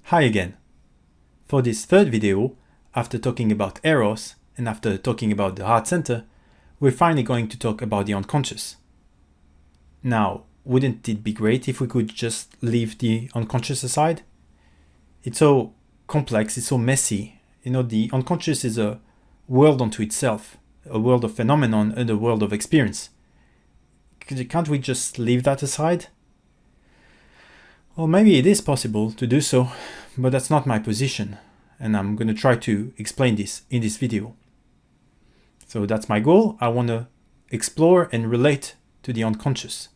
Hi again. For this third video, after talking about Eros and after talking about the heart center, we're finally going to talk about the unconscious. Now, wouldn't it be great if we could just leave the unconscious aside? It's so complex, it's so messy. The unconscious is a world unto itself, a world of phenomenon and a world of experience. Can't we just leave that aside? Well, maybe it is possible to do so, but that's not my position, and I'm going to try to explain this in this video. So that's my goal. I want to explore and relate to the unconscious.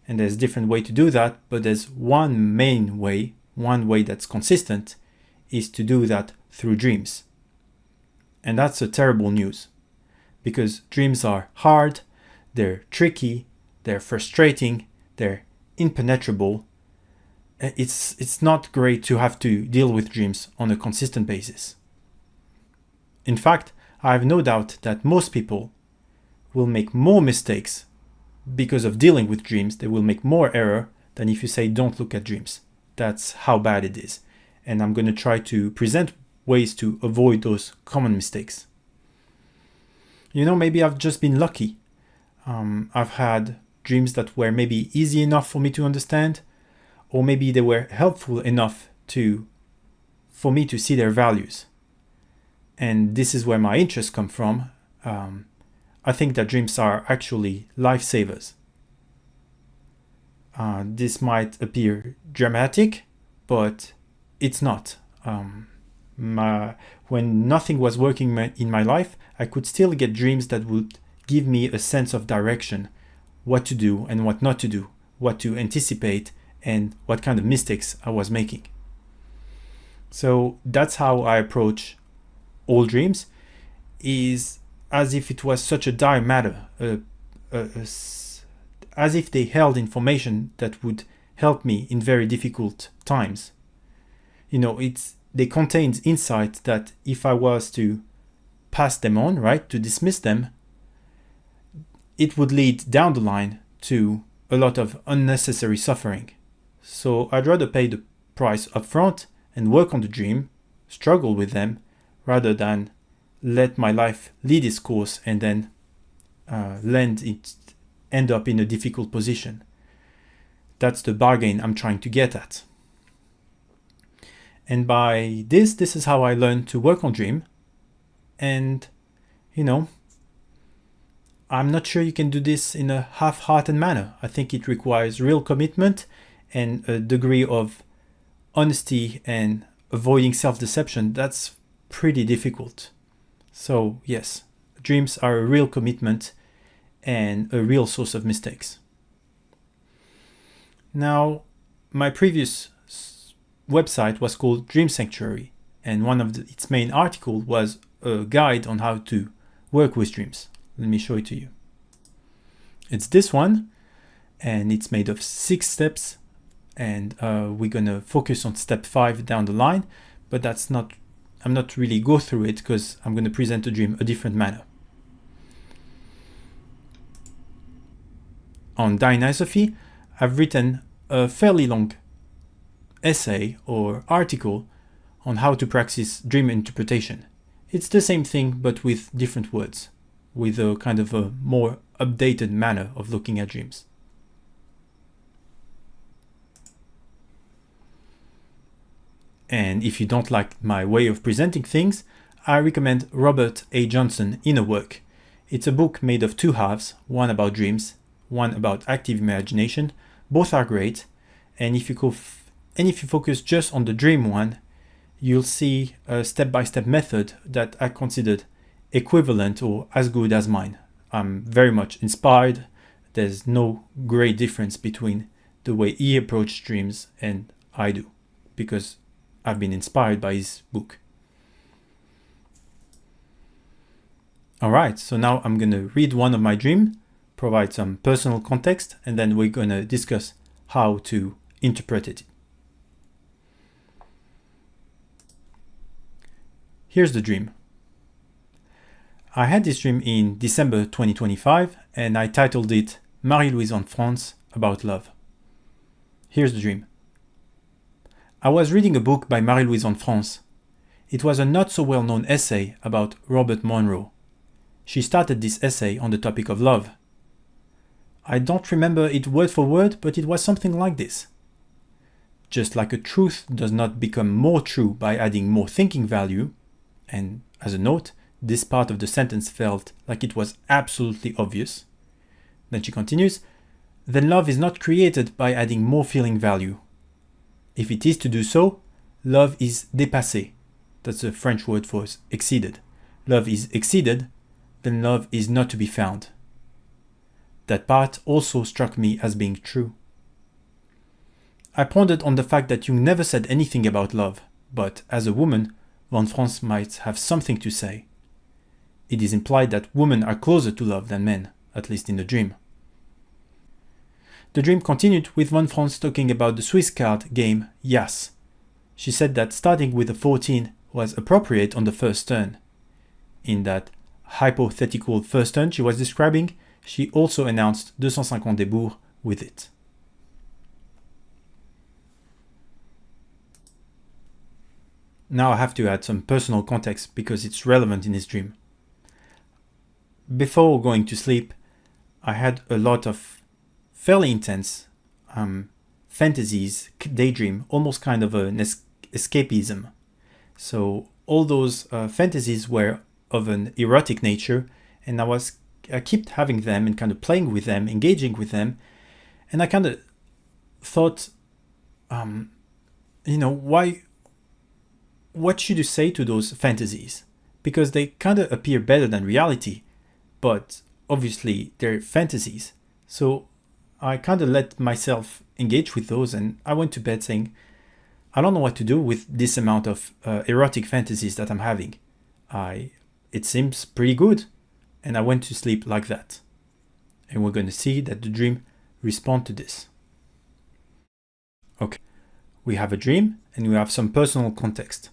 And there's different ways to do that, but there's one main way, one way that's consistent, is to do that through dreams. And that's a terrible news, because dreams are hard, they're tricky, they're frustrating, they're impenetrable. It's not great to have to deal with dreams on a consistent basis. In fact, I have no doubt that most people will make more mistakes because of dealing with dreams. They will make more error than if you say don't look at dreams. That's how bad it is. And I'm going to try to present ways to avoid those common mistakes. Maybe I've just been lucky. I've had dreams that were maybe easy enough for me to understand, or maybe they were helpful enough for me to see their values. And this is where my interests come from. I think that dreams are actually lifesavers. This might appear dramatic, but it's not. When nothing was working in my life, I could still get dreams that would give me a sense of direction, what to do and what not to do, what to anticipate, and what kind of mistakes I was making. So that's how I approach all dreams, is as if it was such a dire matter, as if they held information that would help me in very difficult times. They contained insight that if I was to pass them on, right, to dismiss them, it would lead down the line to a lot of unnecessary suffering. So I'd rather pay the price upfront and work on the dream, struggle with them, rather than let my life lead its course and then end up in a difficult position. That's the bargain I'm trying to get at. And by this is how I learned to work on dream. And, I'm not sure you can do this in a half-hearted manner. I think it requires real commitment and a degree of honesty and avoiding self-deception. That's pretty difficult. So yes, dreams are a real commitment and a real source of mistakes. Now, my previous website was called Dream Sanctuary, and one of its main articles was a guide on how to work with dreams. Let me show it to you. It's this one, and it's made of 6 steps, and we're gonna focus on step 5 down the line, but I'm not really go through it because I'm gonna present the dream a different manner. On Dionysophy, I've written a fairly long essay or article on how to practice dream interpretation. It's the same thing but with different words, with a kind of a more updated manner of looking at dreams. And if you don't like my way of presenting things, I recommend Robert A. Johnson's Inner Work. It's a book made of 2 halves, one about dreams, one about active imagination. Both are great, and if you focus just on the dream one, you'll see a step-by-step method that I considered equivalent or as good as mine. I'm very much inspired. There's no great difference between the way he approached dreams and I do, because I've been inspired by his book. Alright, so now I'm going to read one of my dreams, provide some personal context, and then we're going to discuss how to interpret it. Here's the dream. I had this dream in December 2025, and I titled it Marie-Louise en France about love. Here's the dream. I was reading a book by Marie-Louise von France. It was a not so well known essay about Robert Monroe. She started this essay on the topic of love. I don't remember it word for word, but it was something like this. Just like a truth does not become more true by adding more thinking value, and as a note, this part of the sentence felt like it was absolutely obvious. Then she continues, then love is not created by adding more feeling value. If it is to do so, love is dépassé. That's a French word for exceeded. Love is exceeded, then love is not to be found. That part also struck me as being true. I pondered on the fact that Jung never said anything about love, but as a woman, von France might have something to say. It is implied that women are closer to love than men, at least in the dream. The dream continued with von France talking about the Swiss card game Yas. She said that starting with a 14 was appropriate on the first turn. In that hypothetical first turn she was describing, she also announced 250 débours with it. Now I have to add some personal context because it's relevant in this dream. Before going to sleep, I had a lot of fairly intense fantasies, daydream, almost kind of an escapism. So all those fantasies were of an erotic nature, and I kept having them and kind of playing with them, engaging with them, and I kind of thought, what should you say to those fantasies? Because they kind of appear better than reality, but obviously they're fantasies. So I kind of let myself engage with those, and I went to bed saying, I don't know what to do with this amount of erotic fantasies that I'm having. It seems pretty good, and I went to sleep like that. And we're going to see that the dream responds to this. Okay, we have a dream and we have some personal context.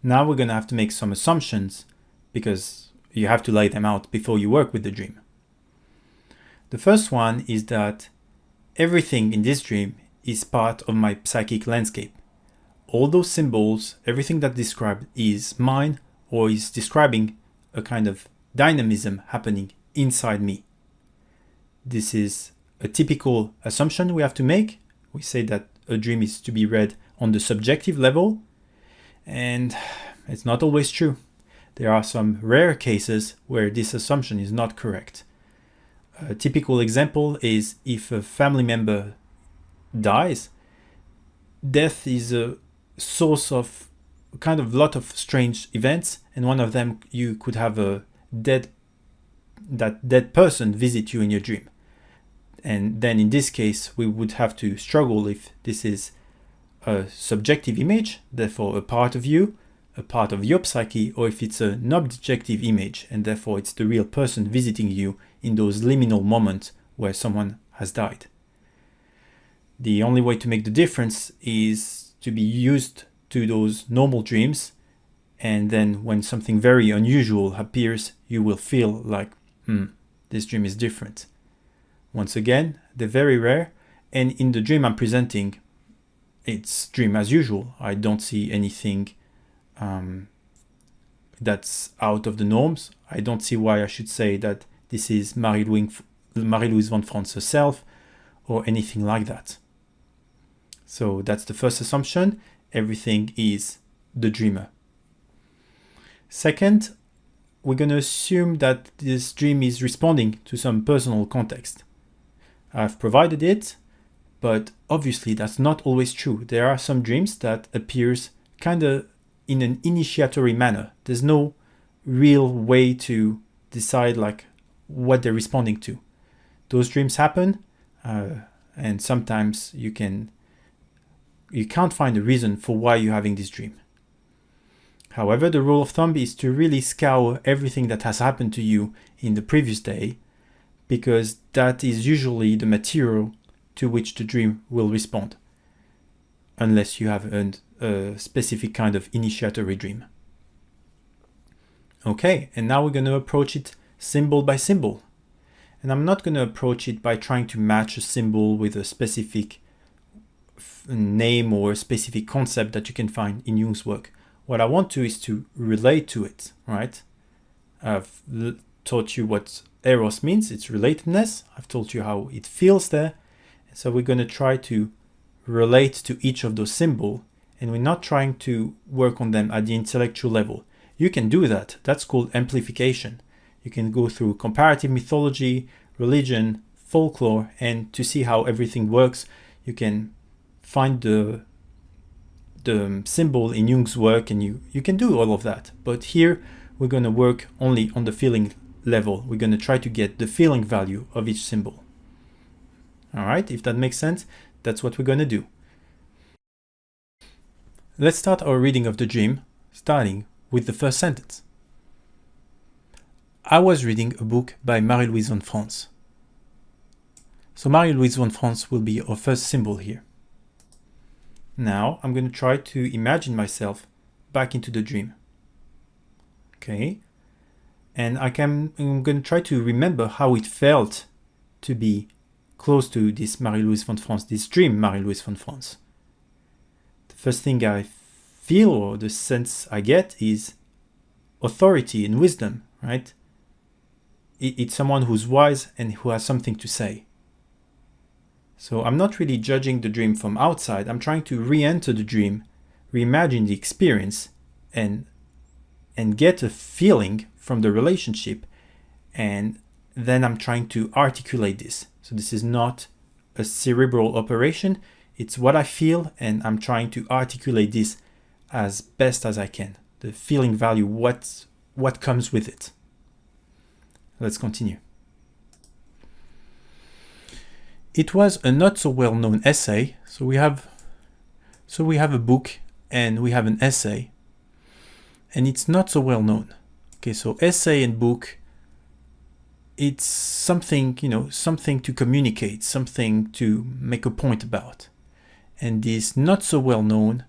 Now we're going to have to make some assumptions because you have to lay them out before you work with the dream. The first one is that everything in this dream is part of my psychic landscape. All those symbols, everything that's described is mine or is describing a kind of dynamism happening inside me. This is a typical assumption we have to make. We say that a dream is to be read on the subjective level, and it's not always true. There are some rare cases where this assumption is not correct. A typical example is if a family member dies, death is a source of kind of lot of strange events, and one of them you could have that dead person visit you in your dream. And then in this case, we would have to struggle if this is a subjective image, therefore a part of you, a part of your psyche, or if it's an objective image, and therefore it's the real person visiting you in those liminal moments where someone has died. The only way to make the difference is to be used to those normal dreams, and then when something very unusual appears, you will feel like, this dream is different. Once again, they're very rare, and in the dream I'm presenting, it's dream as usual. I don't see anything that's out of the norms. I don't see why I should say that this is Marie-Louise von France herself or anything like that. So that's the first assumption. Everything is the dreamer. Second, we're going to assume that this dream is responding to some personal context. I've provided it, but obviously that's not always true. There are some dreams that appears kind of in an initiatory manner. There's no real way to decide like what they're responding to. Those dreams happen, and sometimes you can't find a reason for why you're having this dream. However, the rule of thumb is to really scour everything that has happened to you in the previous day, because that is usually the material to which the dream will respond, unless you have a specific kind of initiatory dream. Okay, and now we're going to approach it symbol by symbol. And I'm not going to approach it by trying to match a symbol with a specific name or a specific concept that you can find in Jung's work. What I want to is to relate to it, right? I've taught you what eros means, it's relatedness. I've told you how it feels there. So we're going to try to relate to each of those symbols, and we're not trying to work on them at the intellectual level. You can do that. That's called amplification. You can go through comparative mythology, religion, folklore, and to see how everything works, you can find the symbol in Jung's work, and you can do all of that. But here we're going to work only on the feeling level. We're going to try to get the feeling value of each symbol. All right, if that makes sense, that's what we're going to do. Let's start our reading of the dream, starting with the first sentence. I was reading a book by Marie-Louise von Franz. So Marie-Louise von Franz will be our first symbol here. Now I'm going to try to imagine myself back into the dream. Okay, and I'm going to try to remember how it felt to be close to this Marie-Louise von Franz, this dream Marie-Louise von Franz. The first thing I feel, or the sense I get, is authority and wisdom, right? It's someone who's wise and who has something to say. So I'm not really judging the dream from outside. I'm trying to re-enter the dream, reimagine the experience, and get a feeling from the relationship, and then I'm trying to articulate this. So this is not a cerebral operation, it's what I feel, and I'm trying to articulate this as best as I can. The feeling value, what comes with it. Let's continue. It was a not so well known essay. So we have a book and we have an essay, and it's not so well known. Okay, so essay and book, it's something, something to communicate, something to make a point about. And this not so well known,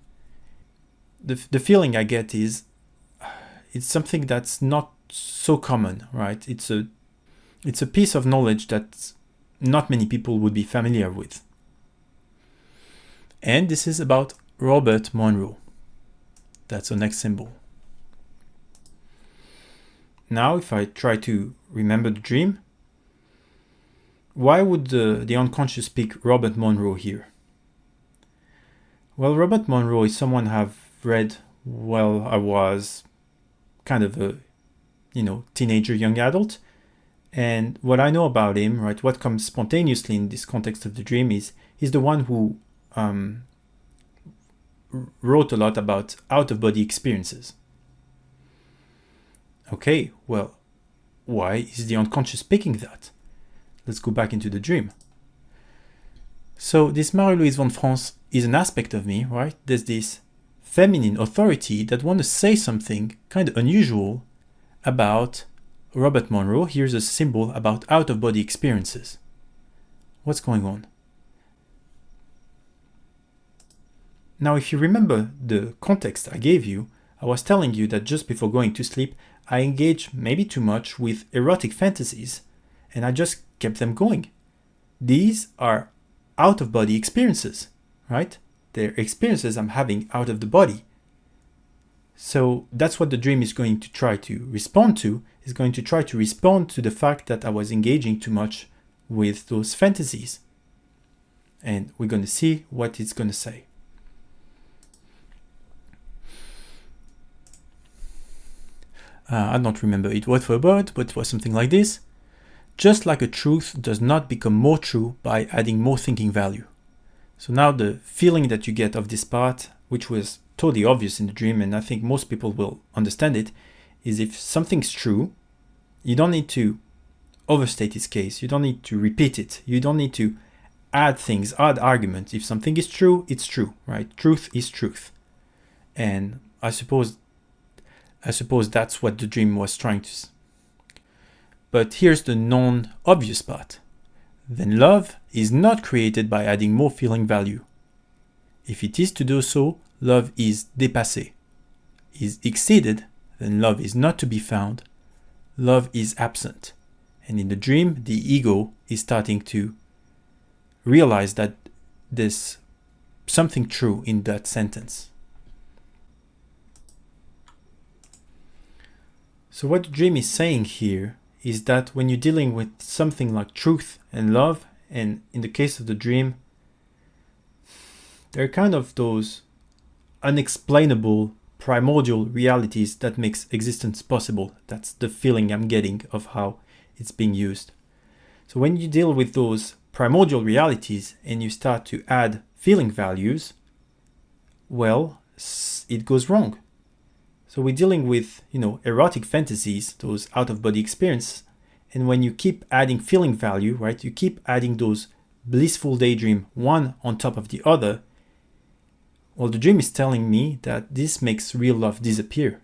the feeling I get is it's something that's not so common, right? It's a piece of knowledge that not many people would be familiar with. And this is about Robert Monroe. That's the next symbol. Now, if I try to remember the dream, why would the unconscious pick Robert Monroe here? Well, Robert Monroe is someone I've read while I was kind of a, teenager, young adult. And what I know about him, right, what comes spontaneously in this context of the dream is he's the one who wrote a lot about out-of-body experiences. Okay, well, why is the unconscious picking that? Let's go back into the dream. So this Marie-Louise von Franz is an aspect of me, right? There's this feminine authority that want to say something kind of unusual about Robert Monroe. Here's a symbol about out-of-body experiences. What's going on? Now, if you remember the context I gave you, I was telling you that just before going to sleep, I engaged maybe too much with erotic fantasies, and I just kept them going. These are out-of-body experiences, right? They're experiences I'm having out of the body. So that's what the dream is going to try to respond to, is going to try to respond to the fact that I was engaging too much with those fantasies. And we're going to see what it's going to say. I don't remember it word for word, but it was something like this. Just like a truth does not become more true by adding more thinking value. So now the feeling that you get of this part, which was totally obvious in the dream, and I think most people will understand it, is if something's true, you don't need to overstate its case. You don't need to repeat it. You don't need to add things, add arguments. If something is true, it's true, right? Truth is truth. And I suppose that's what the dream was trying to. But here's the non-obvious part. Then love is not created by adding more feeling value. If it is to do so, love is dépassé, is exceeded, then love is not to be found. Love is absent. And in the dream, the ego is starting to realize that this something true in that sentence. So what the dream is saying here is that when you're dealing with something like truth and love, and in the case of the dream, they're kind of those unexplainable primordial realities that makes existence possible. That's the feeling I'm getting of how it's being used. So when you deal with those primordial realities and you start to add feeling values, well, it goes wrong. So we're dealing with, erotic fantasies, those out-of-body experience, and when you keep adding feeling value, right, you keep adding those blissful daydream one on top of the other, well, the dream is telling me that this makes real love disappear.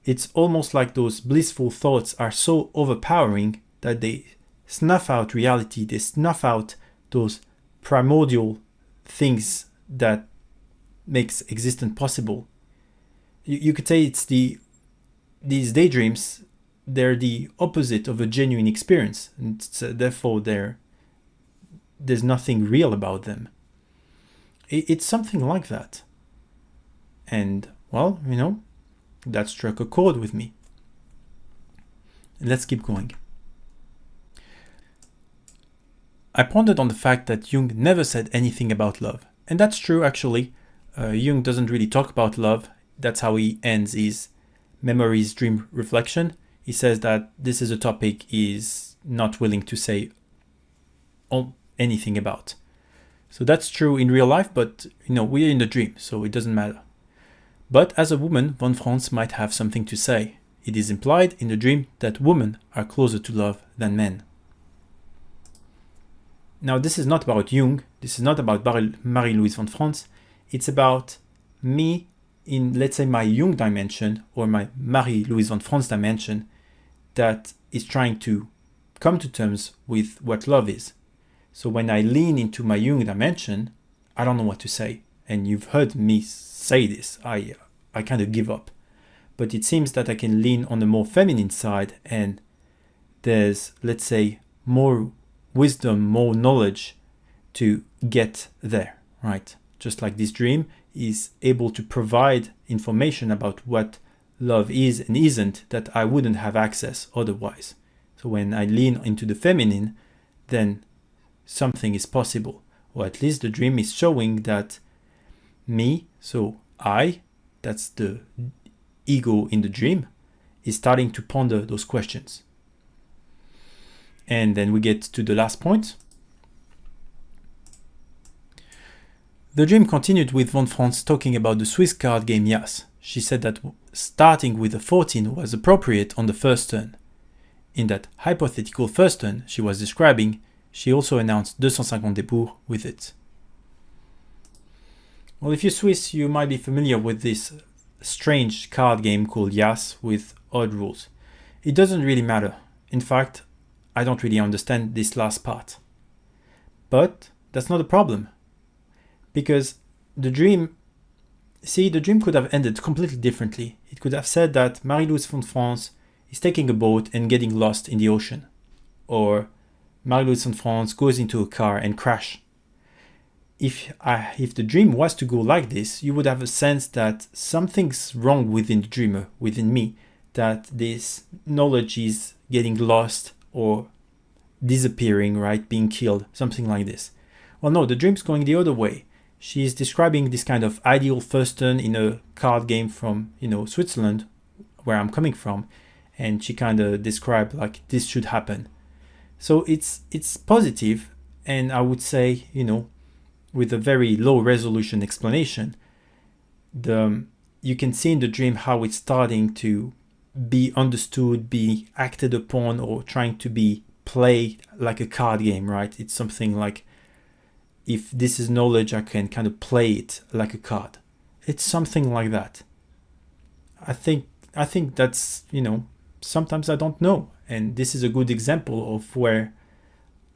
It's almost like those blissful thoughts are so overpowering that they snuff out reality, they snuff out those primordial things that makes existence possible. You could say it's these daydreams, they're the opposite of a genuine experience, and so therefore there's nothing real about them. It's something like that. And, well, that struck a chord with me. Let's keep going. I pondered on the fact that Jung never said anything about love. And that's true, actually. Jung doesn't really talk about love. That's how he ends his Memories, Dream, Reflection. He says that this is a topic he's not willing to say anything about. So that's true in real life, but we're in the dream, so it doesn't matter. But as a woman, von Franz might have something to say. It is implied in the dream that women are closer to love than men. Now, this is not about Jung, this is not about Marie-Louise von Franz, it's about me in, let's say, my Jung dimension or my Marie-Louise von Franz dimension that is trying to come to terms with what love is. So when I lean into my Jung dimension, I don't know what to say. And you've heard me say this, I kind of give up. But it seems that I can lean on the more feminine side and there's, let's say, more wisdom, more knowledge to get there, right? Just like this dream is able to provide information about what love is and isn't that I wouldn't have access otherwise. So when I lean into the feminine, then something is possible, or at least the dream is showing that me, so I, that's the ego in the dream, is starting to ponder those questions. And then we get to the last point. The dream continued with von Franz talking about the Swiss card game Yas. She said that starting with a 14 was appropriate on the first turn. In that hypothetical first turn she was describing, she also announced 250 debout with it. Well, if you're Swiss, you might be familiar with this strange card game called Yas with odd rules. It doesn't really matter. In fact, I don't really understand this last part. But that's not a problem. Because the dream could have ended completely differently. It could have said that Marie-Louise von Franz is taking a boat and getting lost in the ocean. Or Marie-Louise von Franz goes into a car and crash. If the dream was to go like this, you would have a sense that something's wrong within the dreamer, within me, that this knowledge is getting lost or disappearing, right? Being killed, something like this. Well, no, the dream's going the other way. She's describing this kind of ideal first turn in a card game from, Switzerland, where I'm coming from. And she kind of described like this should happen. So it's positive. And I would say, with a very low resolution explanation, you can see in the dream how it's starting to be understood, be acted upon, or trying to be played like a card game, right? It's something like, if this is knowledge, I can kind of play it like a card. It's something like that. I think that's, sometimes I don't know. And this is a good example of where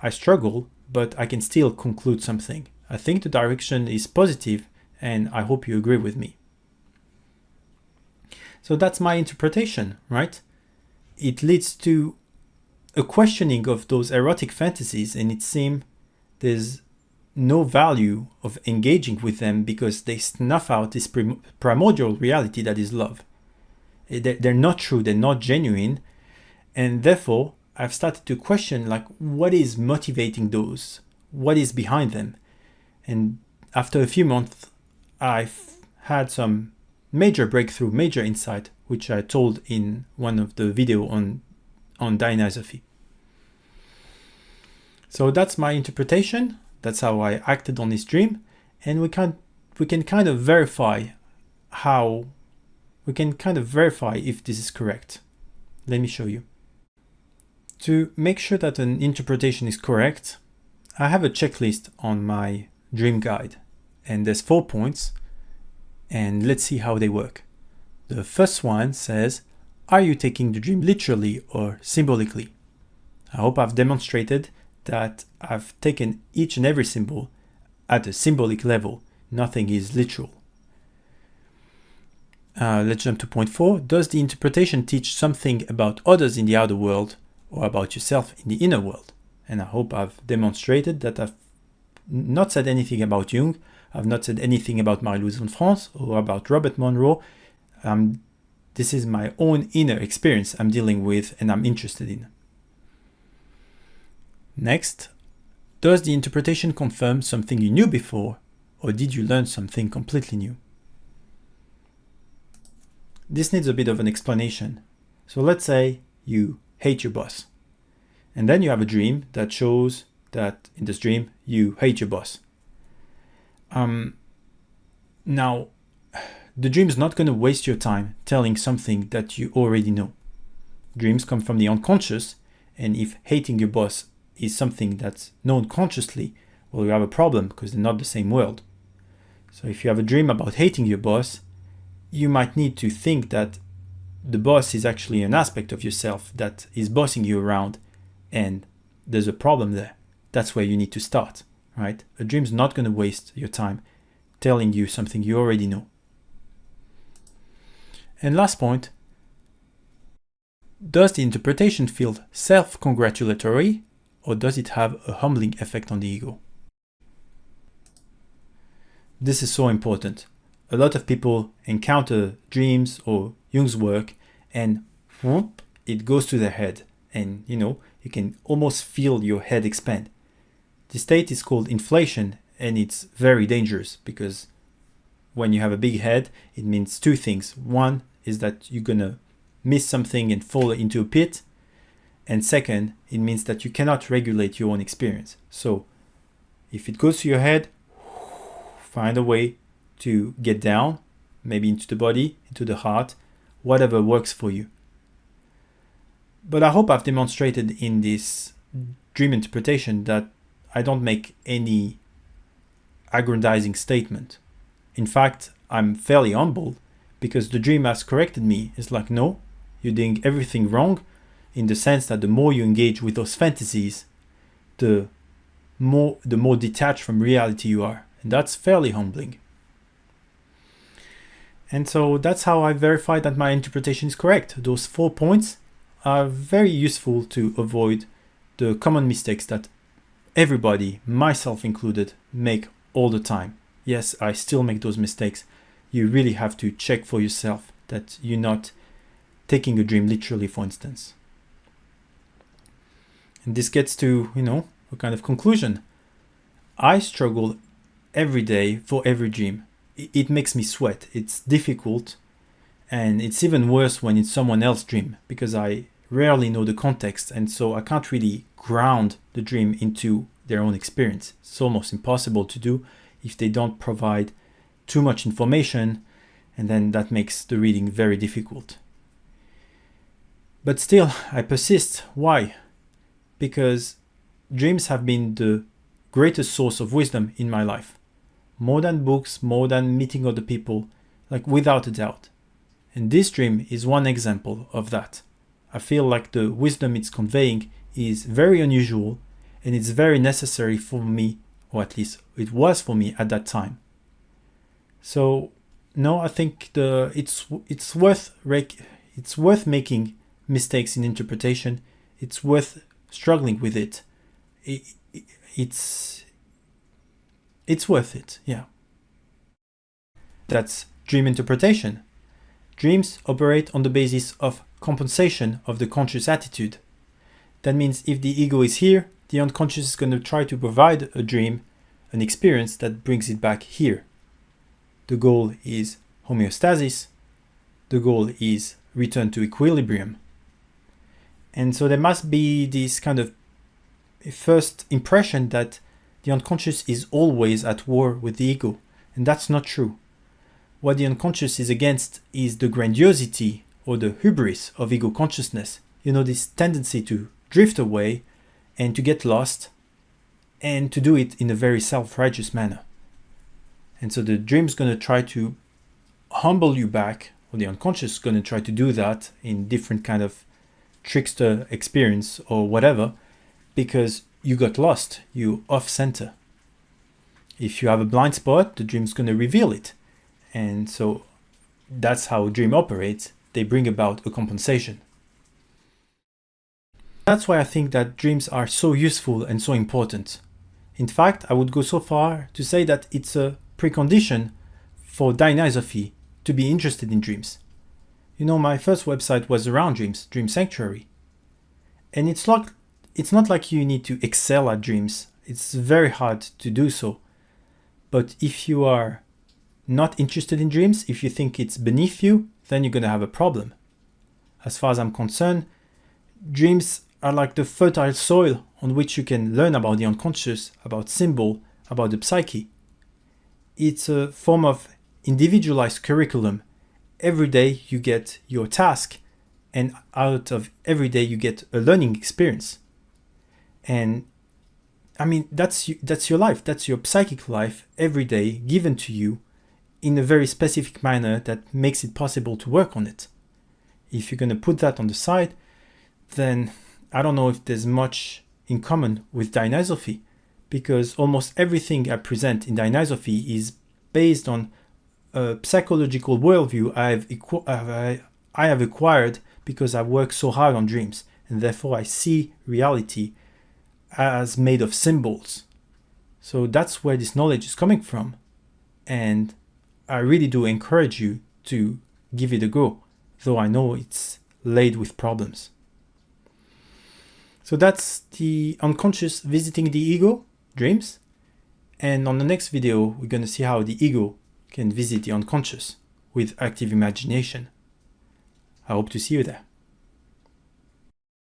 I struggle, but I can still conclude something. I think the direction is positive, and I hope you agree with me. So that's my interpretation, right? It leads to a questioning of those erotic fantasies, and it seems there's no value of engaging with them because they snuff out this primordial reality that is love. They're not true, they're not genuine, and therefore I've started to question, like, what is motivating those? What is behind them? And after a few months, I've had some major breakthrough, major insight, which I told in one of the video on Dionysophy. So that's my interpretation. That's how I acted on this dream, and we can kind of verify if this is correct. Let me show you. To make sure that an interpretation is correct, I have a checklist on my dream guide, and there's 4 points, and let's see how they work. The first one says, are you taking the dream literally or symbolically? I hope I've demonstrated that I've taken each and every symbol at a symbolic level. Nothing is literal. Let's jump to point 4. Does the interpretation teach something about others in the outer world or about yourself in the inner world? And I hope I've demonstrated that I've not said anything about Jung. I've not said anything about Marie-Louise von France or about Robert Monroe. This is my own inner experience I'm dealing with and I'm interested in. Next, does the interpretation confirm something you knew before, or did you learn something completely new? This needs a bit of an explanation. So let's say you hate your boss, and then you have a dream that shows that in this dream you hate your boss. Now, the dream is not going to waste your time telling something that you already know. Dreams come from the unconscious, and if hating your boss is something that's known consciously, well, you have a problem because they're not the same world. So if you have a dream about hating your boss, you might need to think that the boss is actually an aspect of yourself that is bossing you around, and there's a problem there. That's where you need to start, right? A dream's not going to waste your time telling you something you already know. And last point, does the interpretation feel self-congratulatory, or does it have a humbling effect on the ego? This is so important. A lot of people encounter dreams or Jung's work and whoop, it goes to their head, and you can almost feel your head expand. The state is called inflation, and it's very dangerous because when you have a big head, it means two things. One is that you're gonna miss something and fall into a pit. And second, it means that you cannot regulate your own experience. So if it goes to your head, find a way to get down, maybe into the body, into the heart, whatever works for you. But I hope I've demonstrated in this dream interpretation that I don't make any aggrandizing statement. In fact, I'm fairly humble because the dream has corrected me. It's like, no, you're doing everything wrong, in the sense that the more you engage with those fantasies, the more detached from reality you are. And that's fairly humbling. And so that's how I verified that my interpretation is correct. Those 4 points are very useful to avoid the common mistakes that everybody, myself included, make all the time. Yes, I still make those mistakes. You really have to check for yourself that you're not taking a dream literally, for instance. And this gets to, a kind of conclusion. I struggle every day for every dream. It makes me sweat. It's difficult. And it's even worse when it's someone else's dream because I rarely know the context. And so I can't really ground the dream into their own experience. It's almost impossible to do if they don't provide too much information. And then that makes the reading very difficult. But still, I persist. Why? Because dreams have been the greatest source of wisdom in my life. More than books, more than meeting other people, like without a doubt. And this dream is one example of that. I feel like the wisdom it's conveying is very unusual and it's very necessary for me, or at least it was for me at that time. So no, I think it's worth making mistakes in interpretation. It's worth struggling with it. It's worth it, yeah. That's dream interpretation. Dreams operate on the basis of compensation of the conscious attitude. That means if the ego is here, the unconscious is going to try to provide a dream, an experience that brings it back here. The goal is homeostasis. The goal is return to equilibrium. And so there must be this kind of first impression that the unconscious is always at war with the ego. And that's not true. What the unconscious is against is the grandiosity or the hubris of ego consciousness. You know, this tendency to drift away and to get lost and to do it in a very self-righteous manner. And so the dream's going to try to humble you back, or the unconscious is going to try to do that in different kind of trickster experience or whatever, because you got lost, you off center. If you have a blind spot, the dream's going to reveal it. And so that's how dream operates. They bring about a compensation. That's why I think that dreams are so useful and so important. In fact, I would go so far to say that it's a precondition for Dionysophy to be interested in dreams. You know, my first website was around dreams, Dream Sanctuary. And it's not like you need to excel at dreams. It's very hard to do so. But if you are not interested in dreams, if you think it's beneath you, then you're going to have a problem. As far as I'm concerned, dreams are like the fertile soil on which you can learn about the unconscious, about symbol, about the psyche. It's a form of individualized curriculum. Every day you get your task, and out of every day you get a learning experience. And I mean, that's your life, that's your psychic life every day given to you in a very specific manner that makes it possible to work on it. If you're going to put that on the side, then I don't know if there's much in common with Dionysophy, because almost everything I present in Dionysophy is based on a psychological worldview I have acquired because I work so hard on dreams, and therefore I see reality as made of symbols. So that's where this knowledge is coming from, and I really do encourage you to give it a go, though I know it's laid with problems. So that's the unconscious visiting the ego, dreams. And on the next video, we're going to see how the ego can visit the unconscious with active imagination. I hope to see you there.